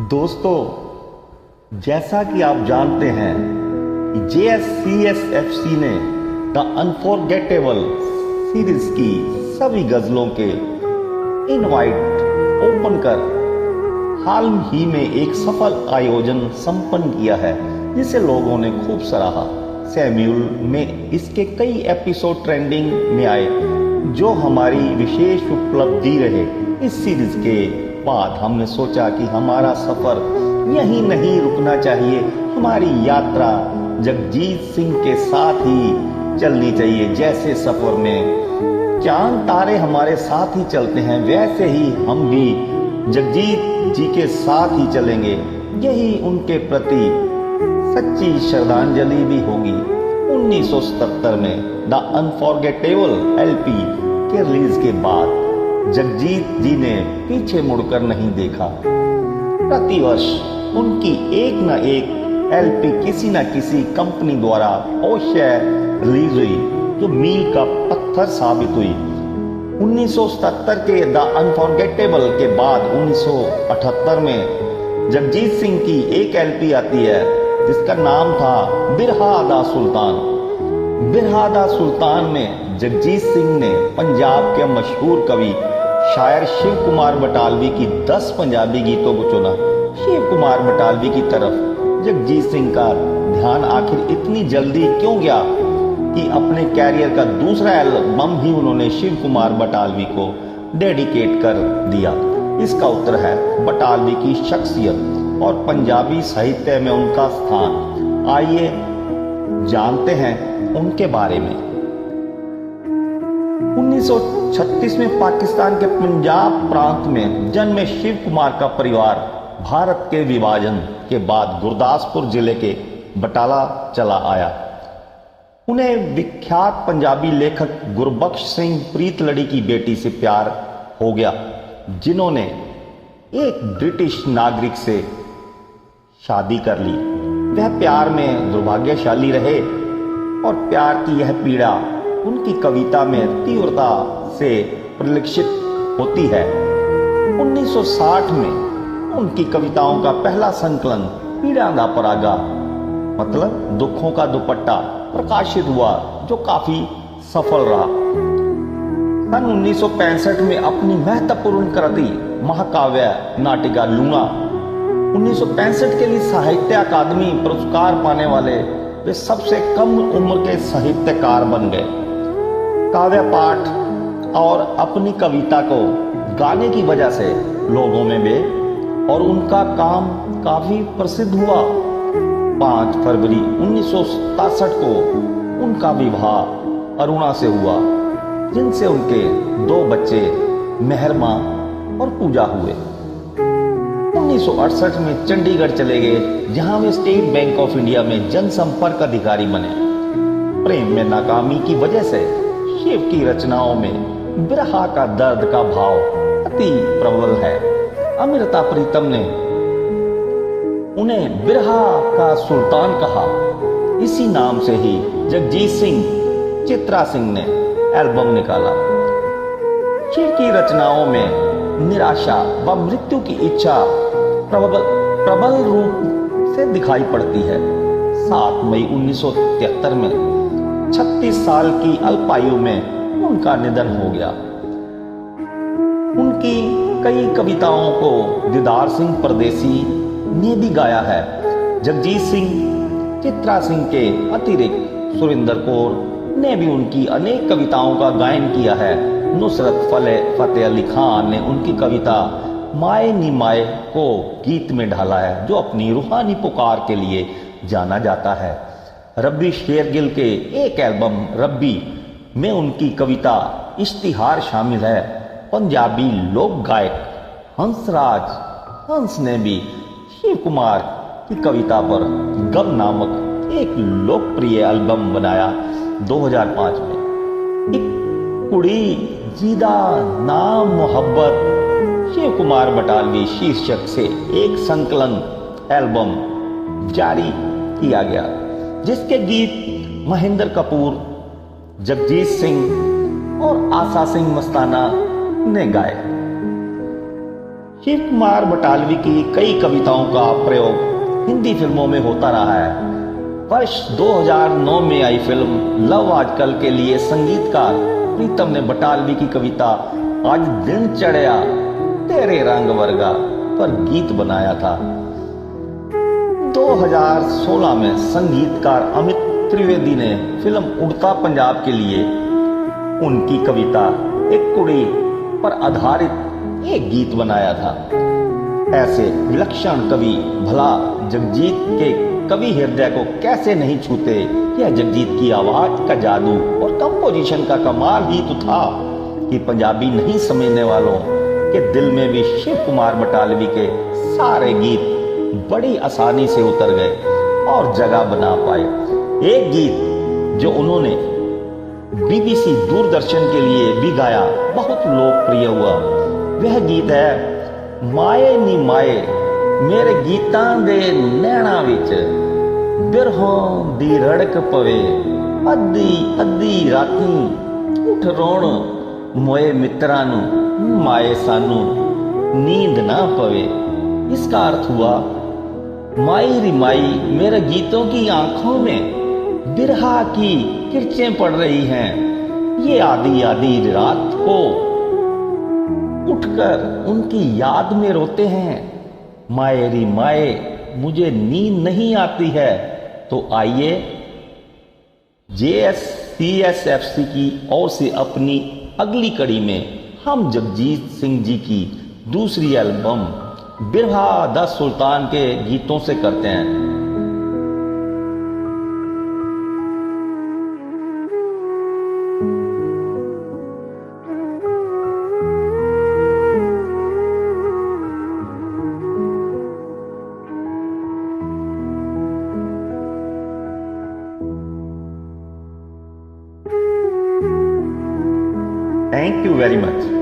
दोस्तों, जैसा कि आप जानते हैं कि JSCSFC ने द अनफॉरगेटेबल सीरीज की सभी गजलों के इनवाइट ओपन कर हाल ही में एक सफल आयोजन संपन्न किया है, जिसे लोगों ने खूब सराहा। सैम्यूल में इसके कई एपिसोड ट्रेंडिंग में आए, जो हमारी विशेष उपलब्धि रहे। इस सीरीज के बाद हमने सोचा कि हमारा सफर यहीं नहीं रुकना चाहिए, हमारी यात्रा जगजीत सिंह के साथ ही चलनी चाहिए। जैसे सफर में चांद तारे हमारे साथ ही चलते हैं, वैसे ही हम भी जगजीत जी के साथ ही चलेंगे। यही उनके प्रति सच्ची श्रद्धांजलि भी होगी। 1977 में द अनफॉरगेटेबल LP के रिलीज के बाद जगजीत जी ने पीछे मुड़कर नहीं देखा। प्रतिवर्ष उनकी एक न एक LP किसी न किसी कंपनी द्वारा अवश्य रिलीज हुई, जो मील का पत्थर साबित हुई। 1977 के द अनफॉरगेटेबल के बाद 1978 में जगजीत सिंह की एक LP आती है, जिसका नाम था बिरहा दा सुल्तान। बिरहा दा सुल्तान में जगजीत सिंह ने पंजाब के मशहूर कवि शायर शिव कुमार बटालवी की 10 पंजाबी गीतों को चुना। शिव कुमार बटालवी की तरफ जगजीत सिंह का ध्यान आखिर इतनी जल्दी क्यों गया कि अपने कैरियर का दूसरा एल्बम ही उन्होंने शिव कुमार बटालवी को डेडिकेट कर दिया। इसका उत्तर है बटालवी की शख्सियत और पंजाबी साहित्य में उनका स्थान। आइए जानते हैं उनके बारे में। 1936 में पाकिस्तान के पंजाब प्रांत में जन्मे शिव कुमार का परिवार भारत के विभाजन के बाद गुरदासपुर जिले के बटाला चला आया। उन्हें विख्यात पंजाबी लेखक गुरबख्श सिंह प्रीतलड़ी की बेटी से प्यार हो गया, जिन्होंने एक ब्रिटिश नागरिक से शादी कर ली। वह प्यार में दुर्भाग्यशाली रहे और प्यार की यह पीड़ा उनकी कविता में तीव्रता से परिलक्षित होती है। 1960 में उनकी कविताओं का पहला संकलन पीड़ा दा परागा मतलब दुखों का दुपट्टा प्रकाशित हुआ, जो काफी सफल रहा। सन 1965 में अपनी महत्वपूर्ण कृति महाकाव्य नाटिका लूंगा 1965 के लिए साहित्य अकादमी पुरस्कार पाने वाले वे सबसे कम उम्र के साहित्यकार बन गए। काव्य पाठ और अपनी कविता को गाने की वजह से लोगों में वे और उनका काम काफी प्रसिद्ध हुआ। 5 फरवरी 1967 को उनका विवाह अरुणा से हुआ, जिनसे उनके 2 बच्चे मेहरमा और पूजा हुए। 1968 में चंडीगढ़ चले गए, जहां वे स्टेट बैंक ऑफ इंडिया में जनसंपर्क अधिकारी बने। प्रेम में नाकामी की वजह से शिव की रचनाओं में बिरहा का दर्द का भाव अति प्रबल है। अमृता प्रीतम ने उन्हें बिरहा का सुल्तान कहा। इसी नाम से ही जगजीत सिंह चित्रा सिंह ने एल्बम निकाला। शिव की रचनाओं में निराशा व मृत्यु की इच्छा प्रबल रूप से दिखाई पड़ती है। 7 मई 1973 में 36 साल की अल्पायु में उनका निधन हो गया। उनकी कई कविताओं को दीदार सिंह परदेसी ने भी गाया है। जगजीत सिंह चित्रा सिंह के अतिरिक्त सुरिंदर कौर ने भी उनकी अनेक कविताओं का गायन किया है। नुसरत फतेह अली खान ने उनकी कविता माए नी माए को गीत में ढाला है, जो अपनी रूहानी पुकार के लिए जाना जाता है। रब्बी शेरगिल के एक एल्बम रब्बी में उनकी कविता इश्तिहार शामिल है। पंजाबी लोक गायक हंसराज हंस ने भी शिव कुमार की कविता पर गम नामक एक लोकप्रिय एल्बम बनाया 2005 में। एक कुड़ी जीदा नाम मोहब्बत शिव कुमार बटालवी शीर्षक से एक संकलन एल्बम जारी किया गया, जिसके गीत महेंद्र कपूर, जगजीत सिंह और आशा सिंह मस्ताना ने गाए। शिव कुमार बटालवी की कई कविताओं का प्रयोग हिंदी फिल्मों में होता रहा है। वर्ष 2009 में आई फिल्म लव आजकल के लिए संगीतकार प्रीतम ने बटालवी की कविता आज दिन चढ़िया तेरे रंग वर्गा पर गीत बनाया था। 2016 में संगीतकार अमित त्रिवेदी ने फिल्म उड़ता पंजाब के लिए उनकी कविता एक कुड़ी पर आधारित एक गीत बनाया था। ऐसे विलक्षण कवि भला जगजीत के कवि हृदय को कैसे नहीं छूते। यह जगजीत की आवाज का जादू और कंपोजिशन का कमाल ही तो था कि पंजाबी नहीं समझने वालों के दिल में भी शिव कुमार बटालवी के सारे गीत बड़ी आसानी से उतर गए और जगह बना पाए। एक गीत जो उन्होंने बीबीसी दूरदर्शन के लिए भी गाया, बहुत लोकप्रिय हुआ। वह गीत है माए नी माए मेरे गीतां दे नैणा विच बिरहों दी रड़क पवे अद्धी अद्धी राती उठ रोण मोए मित्रां नू माए सानू नींद ना पवे। इसका अर्थ हुआ माई री माई मेरे गीतों की आंखों में बिरहा की किरचें पड़ रही हैं। ये आधी आधी रात को उठकर उनकी याद में रोते हैं। माए री माए मुझे नींद नहीं आती है। तो आइए JSCSFC की ओर से अपनी अगली कड़ी में हम जगजीत सिंह जी की दूसरी एल्बम बिरहा द सुल्तान के गीतों से करते हैं। Thank you very much.